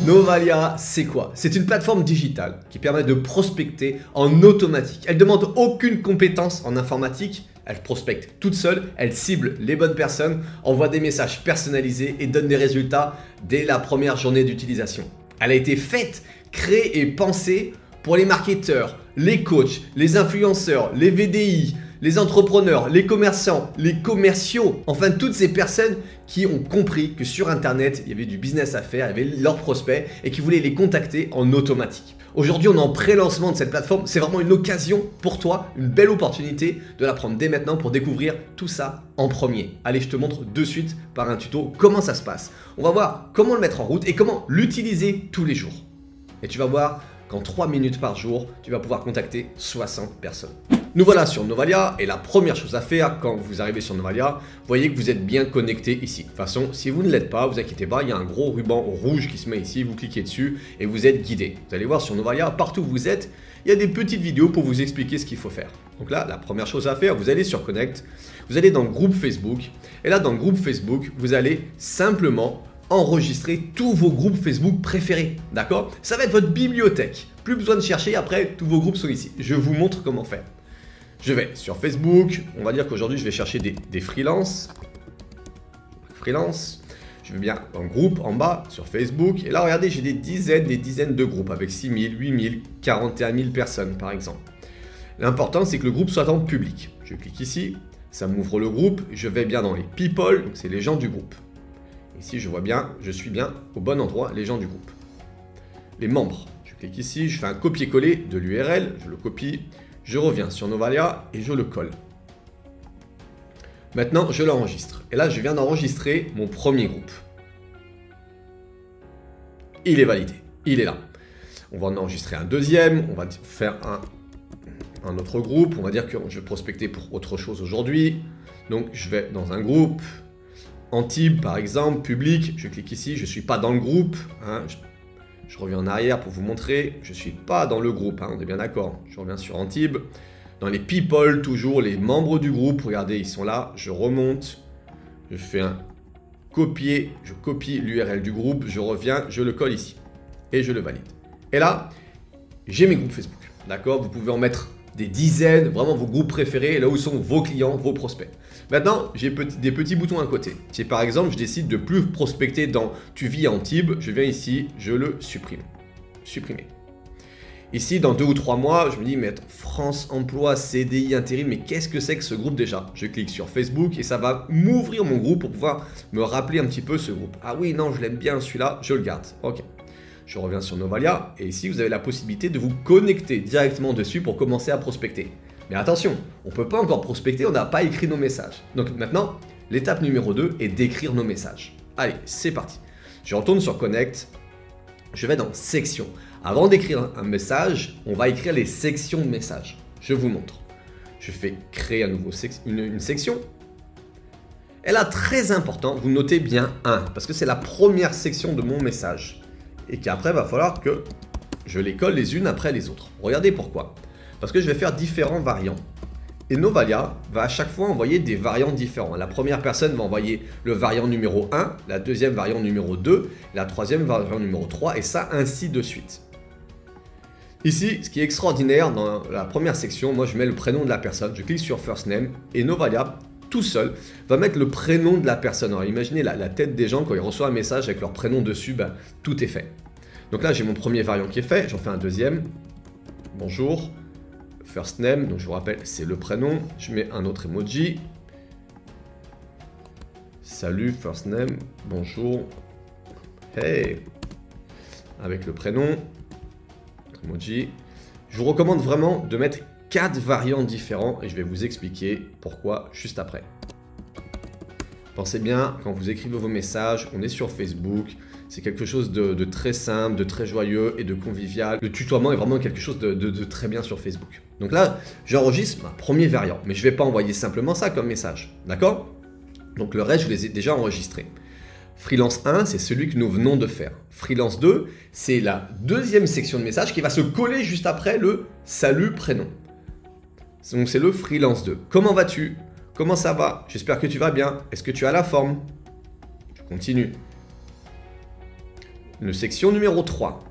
Novalia, c'est quoi? C'est une plateforme digitale qui permet de prospecter en automatique. Elle ne demande aucune compétence en informatique, elle prospecte toute seule, elle cible les bonnes personnes, envoie des messages personnalisés et donne des résultats dès la première journée d'utilisation. Elle a été faite, créée et pensée pour les marketeurs, les coachs, les influenceurs, les VDI, les entrepreneurs, les commerçants, les commerciaux, enfin toutes ces personnes qui ont compris que sur internet il y avait du business à faire, il y avait leurs prospects et qui voulaient les contacter en automatique. Aujourd'hui on est en pré-lancement de cette plateforme, c'est vraiment une occasion pour toi, une belle opportunité de la prendre dès maintenant pour découvrir tout ça en premier. Allez, je te montre de suite par un tuto comment ça se passe. On va voir comment le mettre en route et comment l'utiliser tous les jours. Et tu vas voir qu'en 3 minutes par jour, tu vas pouvoir contacter 60 personnes. Nous voilà sur Novalia et la première chose à faire quand vous arrivez sur Novalia, voyez que vous êtes bien connecté ici. De toute façon, si vous ne l'êtes pas, vous inquiétez pas, il y a un gros ruban rouge qui se met ici, vous cliquez dessus et vous êtes guidé. Vous allez voir sur Novalia, partout où vous êtes, il y a des petites vidéos pour vous expliquer ce qu'il faut faire. Donc là, la première chose à faire, vous allez sur Connect, vous allez dans le groupe Facebook et là dans le groupe Facebook, vous allez simplement enregistrer tous vos groupes Facebook préférés, d'accord? Ça va être votre bibliothèque. Plus besoin de chercher, après tous vos groupes sont ici. Je vous montre comment faire. Je vais sur Facebook, on va dire qu'aujourd'hui je vais chercher des freelances. Je vais bien dans le groupe en bas sur Facebook. Et là regardez, j'ai des dizaines de groupes avec 6 000, 8 000, 41 000 personnes par exemple. L'important c'est que le groupe soit en public. Je clique ici, ça m'ouvre le groupe. Je vais bien dans les people, donc c'est les gens du groupe. Ici je vois bien, je suis bien au bon endroit, les gens du groupe. Les membres, je clique ici, je fais un copier-coller de l'URL, je le copie. Je reviens sur Novalia et je le colle. Maintenant, je l'enregistre. Et là, je viens d'enregistrer mon premier groupe. Il est validé. Il est là. On va en enregistrer un deuxième. On va faire un autre groupe. On va dire que je vais prospecter pour autre chose aujourd'hui. Donc, je vais dans un groupe. Antibes, par exemple, public. Je clique ici. Je ne suis pas dans le groupe. Je reviens en arrière pour vous montrer, je ne suis pas dans le groupe, on est bien d'accord. Je reviens sur Antibes. Dans les people, toujours les membres du groupe, regardez, ils sont là. Je remonte, je fais un copier, je copie l'URL du groupe, je reviens, je le colle ici et je le valide. Et là, j'ai mes groupes Facebook, d'accord? Vous pouvez en mettre des dizaines, vraiment vos groupes préférés, là où sont vos clients, vos prospects. Maintenant, j'ai des petits boutons à côté. Si par exemple, je décide de plus prospecter dans Tu vis à Antibes, je viens ici, je le supprime. Supprimer. Ici, dans 2 ou 3 mois, je me dis, mais attends, France Emploi, CDI, Intérim, mais qu'est-ce que c'est que ce groupe déjà? Je clique sur Facebook et ça va m'ouvrir mon groupe pour pouvoir me rappeler un petit peu ce groupe. Ah oui, non, je l'aime bien celui-là, je le garde. Ok. Je reviens sur Novalia et ici, vous avez la possibilité de vous connecter directement dessus pour commencer à prospecter. Mais attention, on ne peut pas encore prospecter, on n'a pas écrit nos messages. Donc maintenant, l'étape numéro 2 est d'écrire nos messages. Allez, c'est parti. Je retourne sur Connect, je vais dans Section. Avant d'écrire un message, on va écrire les sections de messages. Je vous montre. Je fais créer à nouveau une section. Et là, très important, vous notez bien 1, parce que c'est la première section de mon message. Et qu'après, il va falloir que je les colle les unes après les autres. Regardez pourquoi. Parce que je vais faire différents variants. Et Novalia va à chaque fois envoyer des variants différents. La première personne va envoyer le variant numéro 1, la deuxième variant numéro 2, la troisième variant numéro 3, et ça ainsi de suite. Ici, ce qui est extraordinaire dans la première section, moi je mets le prénom de la personne, je clique sur First Name, et Novalia, tout seul, va mettre le prénom de la personne. Alors imaginez la tête des gens quand ils reçoivent un message avec leur prénom dessus, tout est fait. Donc là j'ai mon premier variant qui est fait, j'en fais un deuxième. Bonjour. First name, donc je vous rappelle, c'est le prénom. Je mets un autre emoji. Salut, first name, bonjour. Hey, avec le prénom. Emoji. Je vous recommande vraiment de mettre 4 variants différents et je vais vous expliquer pourquoi juste après. Pensez bien, quand vous écrivez vos messages, on est sur Facebook. C'est quelque chose de très simple, de très joyeux et de convivial. Le tutoiement est vraiment quelque chose de très bien sur Facebook. Donc là, j'enregistre ma premier variant, mais je ne vais pas envoyer simplement ça comme message, d'accord? Donc le reste, je les ai déjà enregistrés. Freelance 1, c'est celui que nous venons de faire. Freelance 2, c'est la deuxième section de message qui va se coller juste après le salut prénom. Donc c'est le Freelance 2. Comment vas-tu? Comment ça va? J'espère que tu vas bien. Est-ce que tu as la forme? Je continue. une section numéro 3.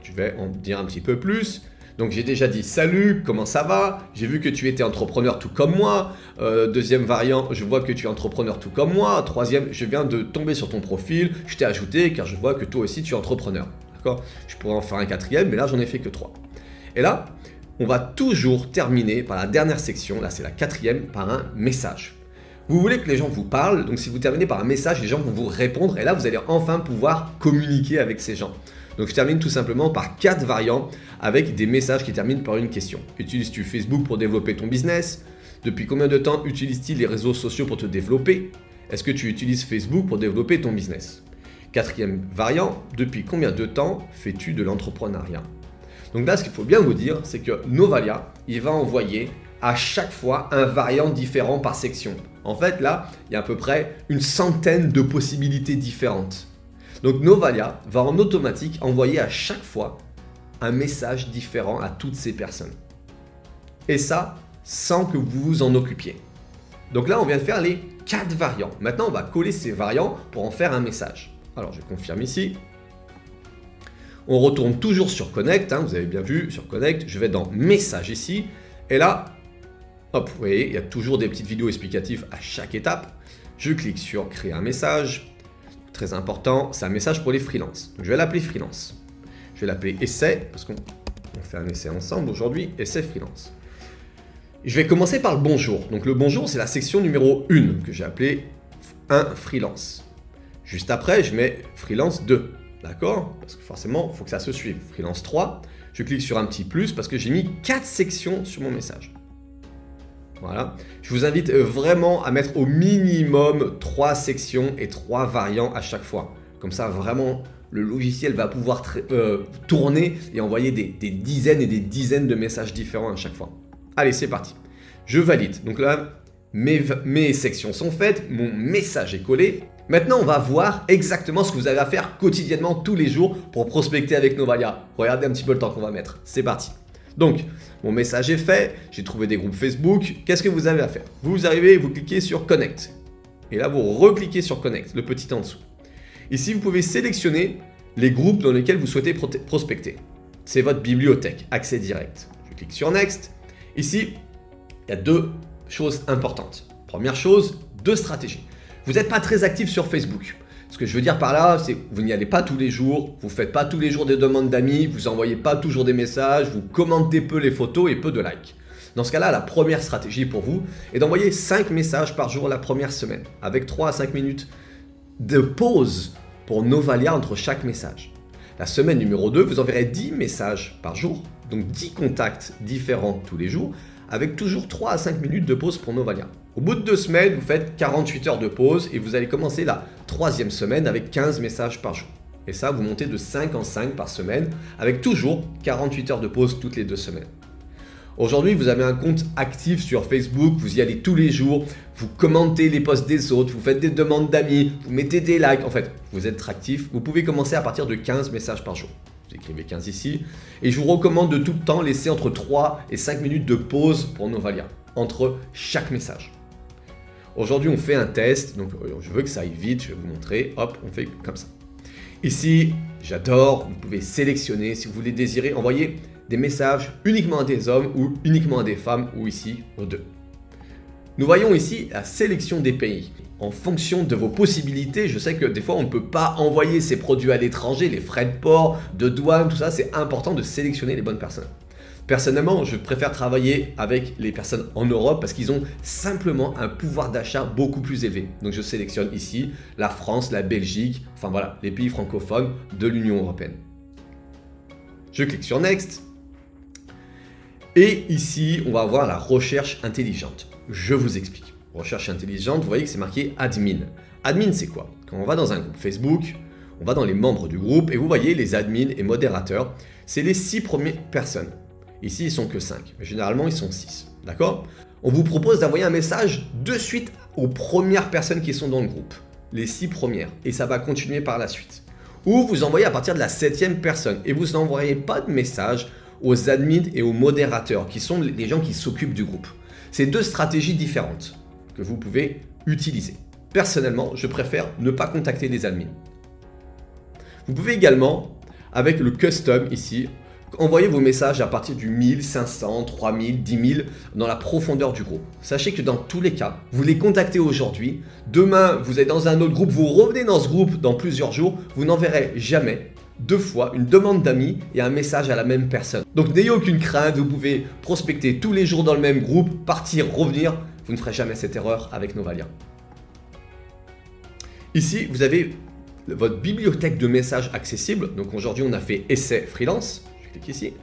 Je vais en dire un petit peu plus. Donc j'ai déjà dit salut, comment ça va? J'ai vu que tu étais entrepreneur tout comme moi. Deuxième variant, je vois que tu es entrepreneur tout comme moi. Troisième, je viens de tomber sur ton profil, je t'ai ajouté car je vois que toi aussi tu es entrepreneur. D'accord? Je pourrais en faire un quatrième, mais là j'en ai fait que 3. Et là, on va toujours terminer par la dernière section, là c'est la quatrième, par un message. Vous voulez que les gens vous parlent, donc si vous terminez par un message, les gens vont vous répondre et là vous allez enfin pouvoir communiquer avec ces gens. Donc je termine tout simplement par 4 variants avec des messages qui terminent par une question. Utilises-tu Facebook pour développer ton business? Depuis combien de temps utilises-t-il les réseaux sociaux pour te développer? Est-ce que tu utilises Facebook pour développer ton business? Quatrième variant, depuis combien de temps fais-tu de l'entrepreneuriat? Donc là, ce qu'il faut bien vous dire, c'est que Novalia, il va envoyer à chaque fois un variant différent par section. En fait, là, il y a à peu près une centaine de possibilités différentes. Donc Novalia va en automatique envoyer à chaque fois un message différent à toutes ces personnes. Et ça, sans que vous vous en occupiez. Donc là, on vient de faire les 4 variants. Maintenant, on va coller ces variants pour en faire un message. Alors, je confirme ici. On retourne toujours sur Connect, hein, vous avez bien vu, sur Connect. Je vais dans Message ici. Et là, hop, vous voyez, il y a toujours des petites vidéos explicatives à chaque étape. Je clique sur Créer un message. Très important, c'est un message pour les freelances. Donc, je vais l'appeler freelance. Je vais l'appeler essai, parce qu'on fait un essai ensemble aujourd'hui, essai freelance. Je vais commencer par le bonjour. Donc le bonjour, c'est la section numéro 1 que j'ai appelée un freelance. Juste après, je mets freelance 2. D'accord? Parce que forcément, il faut que ça se suive. Freelance 3, je clique sur un petit plus parce que j'ai mis 4 sections sur mon message. Voilà. Je vous invite vraiment à mettre au minimum 3 sections et 3 variants à chaque fois. Comme ça, vraiment, le logiciel va pouvoir tourner et envoyer des dizaines et des dizaines de messages différents à chaque fois. Allez, c'est parti. Je valide. Donc là, mes sections sont faites, mon message est collé. Maintenant, on va voir exactement ce que vous avez à faire quotidiennement, tous les jours, pour prospecter avec Novalia. Regardez un petit peu le temps qu'on va mettre. C'est parti. Donc, mon message est fait, j'ai trouvé des groupes Facebook. Qu'est-ce que vous avez à faire? Vous arrivez, vous cliquez sur Connect. Et là, vous recliquez sur Connect, le petit en dessous. Ici, vous pouvez sélectionner les groupes dans lesquels vous souhaitez prospecter. C'est votre bibliothèque, accès direct. Je clique sur Next. Ici, il y a 2 choses importantes. Première chose, 2 stratégies. Vous n'êtes pas très actif sur Facebook. Ce que je veux dire par là, c'est que vous n'y allez pas tous les jours, vous ne faites pas tous les jours des demandes d'amis, vous n'envoyez pas toujours des messages, vous commentez peu les photos et peu de likes. Dans ce cas-là, la première stratégie pour vous est d'envoyer 5 messages par jour la première semaine, avec 3 à 5 minutes de pause pour Novalia entre chaque message. La semaine numéro 2, vous enverrez 10 messages par jour, donc 10 contacts différents tous les jours, avec toujours 3 à 5 minutes de pause pour Novalia. Au bout de 2 semaines, vous faites 48 heures de pause et vous allez commencer la 3e semaine avec 15 messages par jour. Et ça, vous montez de 5 en 5 par semaine, avec toujours 48 heures de pause toutes les 2 semaines. Aujourd'hui, vous avez un compte actif sur Facebook, vous y allez tous les jours, vous commentez les posts des autres, vous faites des demandes d'amis, vous mettez des likes, en fait, vous êtes actif. Vous pouvez commencer à partir de 15 messages par jour. Vous écrivez 15 ici. Et je vous recommande de tout le temps laisser entre 3 et 5 minutes de pause pour Novalia, entre chaque message. Aujourd'hui, on fait un test, donc je veux que ça aille vite, je vais vous montrer. Hop, on fait comme ça. Ici, j'adore, vous pouvez sélectionner si vous voulez désirer envoyer des messages uniquement à des hommes ou uniquement à des femmes ou ici aux 2. Nous voyons ici la sélection des pays. En fonction de vos possibilités, je sais que des fois on ne peut pas envoyer ces produits à l'étranger, les frais de port, de douane, tout ça, c'est important de sélectionner les bonnes personnes. Personnellement, je préfère travailler avec les personnes en Europe parce qu'ils ont simplement un pouvoir d'achat beaucoup plus élevé. Donc je sélectionne ici la France, la Belgique, enfin voilà, les pays francophones de l'Union européenne. Je clique sur Next. Et ici, on va avoir la recherche intelligente. Je vous explique. Recherche intelligente, vous voyez que c'est marqué admin. Admin, c'est quoi? Quand on va dans un groupe Facebook, on va dans les membres du groupe et vous voyez les admins et modérateurs, c'est les 6 premières personnes. Ici, ils sont que 5, mais généralement, ils sont 6. D'accord? On vous propose d'envoyer un message de suite aux premières personnes qui sont dans le groupe. Les 6 premières. Et ça va continuer par la suite. Ou vous envoyez à partir de la 7e personne et vous n'envoyez pas de message aux admins et aux modérateurs, qui sont les gens qui s'occupent du groupe. C'est 2 stratégies différentes que vous pouvez utiliser. Personnellement, je préfère ne pas contacter les admins. Vous pouvez également, avec le custom ici, envoyer vos messages à partir du 1000, 500, 3000, 10 000 dans la profondeur du groupe. Sachez que dans tous les cas, vous les contactez aujourd'hui, demain vous êtes dans un autre groupe, vous revenez dans ce groupe dans plusieurs jours, vous n'enverrez jamais 2 fois une demande d'amis et un message à la même personne. Donc n'ayez aucune crainte, vous pouvez prospecter tous les jours dans le même groupe, partir, revenir, vous ne ferez jamais cette erreur avec Novalia. Ici, vous avez votre bibliothèque de messages accessibles. Donc aujourd'hui, on a fait essai freelance. Je clique ici.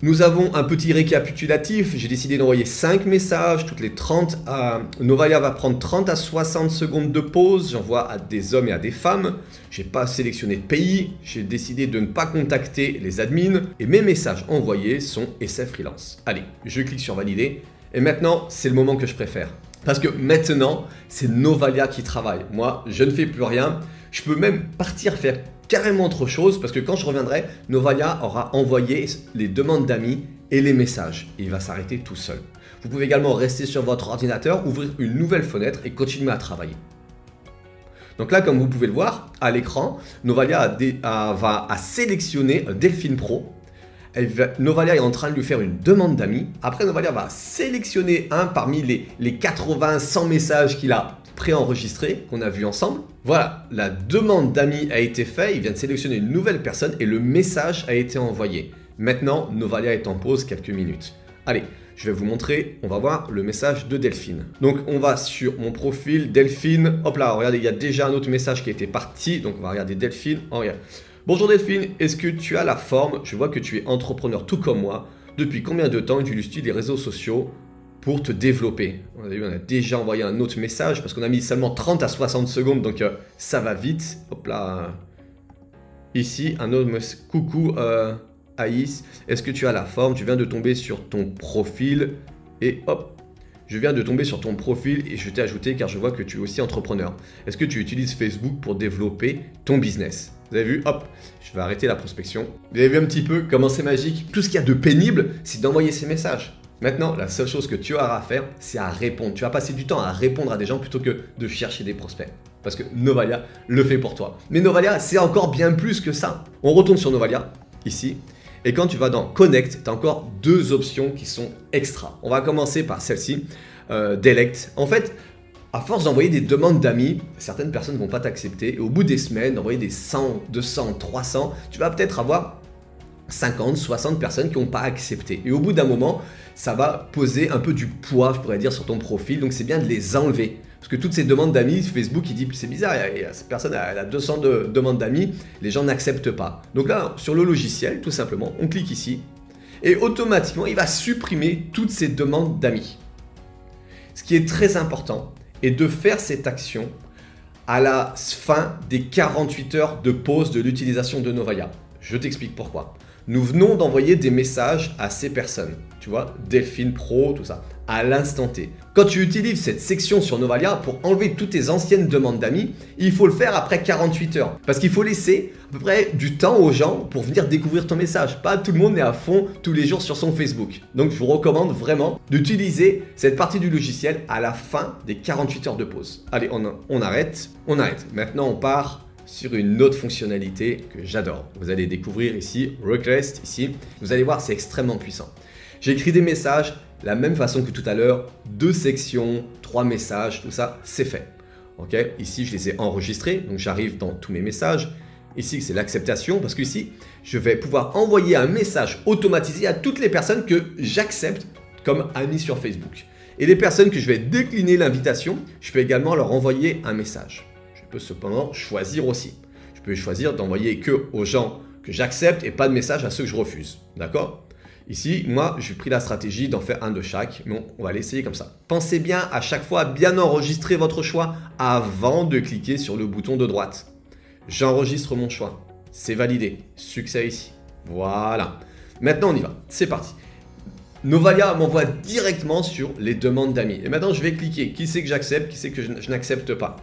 Nous avons un petit récapitulatif. J'ai décidé d'envoyer 5 messages toutes les 30 à... Novalia va prendre 30 à 60 secondes de pause. J'envoie à des hommes et à des femmes. Je n'ai pas sélectionné de pays. J'ai décidé de ne pas contacter les admins. Et mes messages envoyés sont essai freelance. Allez, je clique sur valider. Et maintenant, c'est le moment que je préfère. Parce que maintenant, c'est Novalia qui travaille. Moi, je ne fais plus rien. Je peux même partir faire carrément autre chose parce que quand je reviendrai, Novalia aura envoyé les demandes d'amis et les messages. Et il va s'arrêter tout seul. Vous pouvez également rester sur votre ordinateur, ouvrir une nouvelle fenêtre et continuer à travailler. Donc là, comme vous pouvez le voir à l'écran, Novalia va sélectionner Delphine Pro. Novalia est en train de lui faire une demande d'amis. Après, Novalia va sélectionner un parmi les 80, 100 messages qu'il a préenregistrés, qu'on a vu ensemble. Voilà, la demande d'amis a été faite. Il vient de sélectionner une nouvelle personne et le message a été envoyé. Maintenant, Novalia est en pause quelques minutes. Allez, je vais vous montrer. On va voir le message de Delphine. Donc, on va sur mon profil Delphine. Hop là, regardez, il y a déjà un autre message qui a été parti. Donc, on va regarder Delphine. Oh, regarde. Bonjour Delphine, est-ce que tu as la forme? Je vois que tu es entrepreneur tout comme moi. Depuis combien de temps utilises-tu les réseaux sociaux pour te développer? On a déjà envoyé un autre message parce qu'on a mis seulement 30 à 60 secondes, donc ça va vite. Hop là. Ici, un autre message. Coucou Aïs, est-ce que tu as la forme? Je viens de tomber sur ton profil et hop. Je viens de tomber sur ton profil et je t'ai ajouté car je vois que tu es aussi entrepreneur. Est-ce que tu utilises Facebook pour développer ton business? Vous avez vu? Hop, je vais arrêter la prospection. Vous avez vu un petit peu comment c'est magique? Tout ce qu'il y a de pénible, c'est d'envoyer ces messages. Maintenant, la seule chose que tu auras à faire, c'est à répondre. Tu vas passer du temps à répondre à des gens plutôt que de chercher des prospects. Parce que Novalia le fait pour toi. Mais Novalia, c'est encore bien plus que ça. On retourne sur Novalia, ici. Et quand tu vas dans Connect, tu as encore 2 options qui sont extra. On va commencer par celle-ci, Delect. En fait, à force d'envoyer des demandes d'amis, certaines personnes ne vont pas t'accepter. Et au bout des semaines, d'envoyer des 100, 200, 300, tu vas peut-être avoir 50, 60 personnes qui n'ont pas accepté. Et au bout d'un moment, ça va poser un peu du poids, je pourrais dire, sur ton profil. Donc c'est bien de les enlever. Parce que toutes ces demandes d'amis, Facebook, il dit, c'est bizarre, cette personne elle a 200 demandes d'amis, les gens n'acceptent pas. Donc là, sur le logiciel, tout simplement, on clique ici. Et automatiquement, il va supprimer toutes ces demandes d'amis. Ce qui est très important est de faire cette action à la fin des 48 heures de pause de l'utilisation de Novalia. Je t'explique pourquoi. Nous venons d'envoyer des messages à ces personnes. Tu vois, Delphine Pro, tout ça, à l'instant T. Quand tu utilises cette section sur Novalia pour enlever toutes tes anciennes demandes d'amis, il faut le faire après 48 heures. Parce qu'il faut laisser à peu près du temps aux gens pour venir découvrir ton message. Pas tout le monde est à fond tous les jours sur son Facebook. Donc je vous recommande vraiment d'utiliser cette partie du logiciel à la fin des 48 heures de pause. Allez, on arrête. On arrête. Maintenant, on part sur une autre fonctionnalité que j'adore. Vous allez découvrir ici, Request, ici. Vous allez voir, c'est extrêmement puissant. J'ai écrit des messages, la même façon que tout à l'heure, 2 sections, 3 messages, tout ça, c'est fait. Ok, ici, je les ai enregistrés, donc j'arrive dans tous mes messages. Ici, c'est l'acceptation, parce que ici, je vais pouvoir envoyer un message automatisé à toutes les personnes que j'accepte comme amis sur Facebook. Et les personnes que je vais décliner l'invitation, je peux également leur envoyer un message. Je peux cependant choisir aussi. Je peux choisir d'envoyer que aux gens que j'accepte et pas de message à ceux que je refuse. D'accord? Ici, moi, j'ai pris la stratégie d'en faire un de chaque, mais on va l'essayer comme ça. Pensez bien à chaque fois à bien enregistrer votre choix avant de cliquer sur le bouton de droite. J'enregistre mon choix. C'est validé. Succès ici. Voilà. Maintenant, on y va. C'est parti. Novalia m'envoie directement sur les demandes d'amis. Et maintenant, je vais cliquer. Qui c'est que j'accepte? Qui c'est que je n'accepte pas?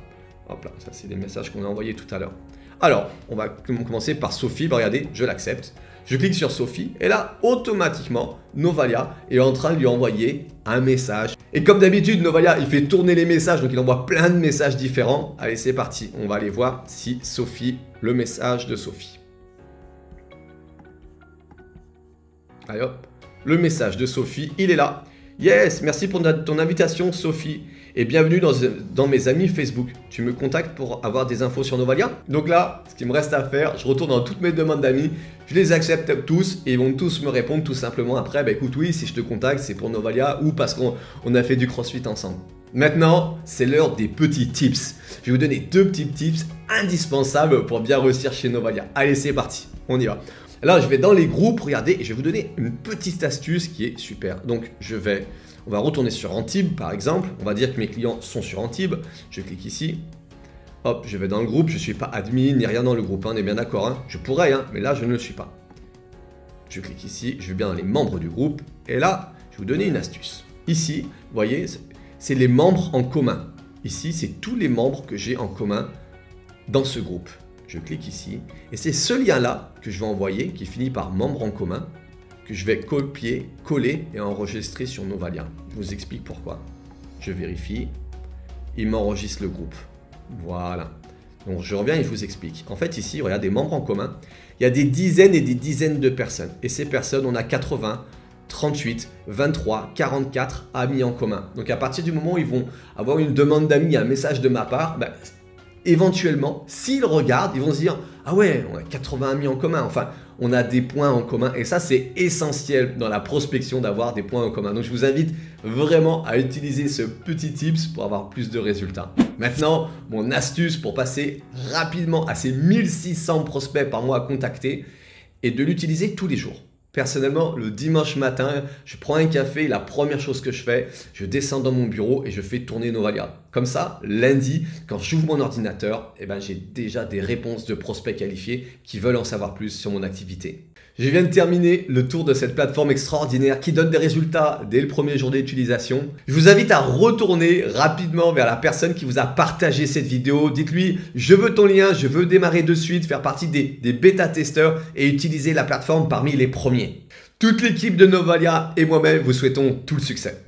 Hop là, ça c'est des messages qu'on a envoyés tout à l'heure. Alors, on va commencer par Sophie. Regardez, je l'accepte. Je clique sur Sophie et là, automatiquement, Novalia est en train de lui envoyer un message. Et comme d'habitude, Novalia, il fait tourner les messages, donc il envoie plein de messages différents. Allez, c'est parti. On va aller voir si Sophie, le message de Sophie. Allez hop, le message de Sophie, il est là. Yes, merci pour ton invitation, Sophie. Et bienvenue dans mes amis Facebook. Tu me contactes pour avoir des infos sur Novalia. Donc là, ce qu'il me reste à faire, je retourne dans toutes mes demandes d'amis. Je les accepte tous et ils vont tous me répondre tout simplement après. Bah écoute, oui, si je te contacte, c'est pour Novalia ou parce qu'on a fait du crossfit ensemble. Maintenant, c'est l'heure des petits tips. Je vais vous donner 2 petits tips indispensables pour bien réussir chez Novalia. Allez, c'est parti, on y va. Là, je vais dans les groupes, regardez, et je vais vous donner une petite astuce qui est super. Donc, on va retourner sur Antibes, par exemple. On va dire que mes clients sont sur Antibes. Je clique ici. Hop, je vais dans le groupe. Je ne suis pas admin, ni rien dans le groupe, hein, on est bien d'accord. Hein. Je pourrais, hein, mais là, je ne le suis pas. Je clique ici, je vais bien dans les membres du groupe. Et là, je vais vous donner une astuce. Ici, vous voyez, c'est les membres en commun. Ici, c'est tous les membres que j'ai en commun dans ce groupe. Je clique ici et c'est ce lien-là que je vais envoyer, qui finit par membre en commun, que je vais copier, coller et enregistrer sur Novalia. Je vous explique pourquoi. Je vérifie, il m'enregistre le groupe. Voilà. Donc je reviens et je vous explique. En fait ici, regardez, membres en commun, il y a des dizaines et des dizaines de personnes. Et ces personnes, on a 80, 38, 23, 44 amis en commun. Donc à partir du moment où ils vont avoir une demande d'amis, un message de ma part, éventuellement, s'ils regardent, ils vont se dire « Ah ouais, on a 80 amis en commun. » Enfin, on a des points en commun. Et ça, c'est essentiel dans la prospection d'avoir des points en commun. Donc, je vous invite vraiment à utiliser ce petit tips pour avoir plus de résultats. Maintenant, mon astuce pour passer rapidement à ces 1600 prospects par mois à contacter est de l'utiliser tous les jours. Personnellement, le dimanche matin, je prends un café, la première chose que je fais, je descends dans mon bureau et je fais tourner Novalia. Comme ça, lundi, quand j'ouvre mon ordinateur, j'ai déjà des réponses de prospects qualifiés qui veulent en savoir plus sur mon activité. Je viens de terminer le tour de cette plateforme extraordinaire qui donne des résultats dès le premier jour d'utilisation. Je vous invite à retourner rapidement vers la personne qui vous a partagé cette vidéo. Dites-lui, je veux ton lien, je veux démarrer de suite, faire partie des bêta-testeurs et utiliser la plateforme parmi les premiers. Toute l'équipe de Novalia et moi-même vous souhaitons tout le succès.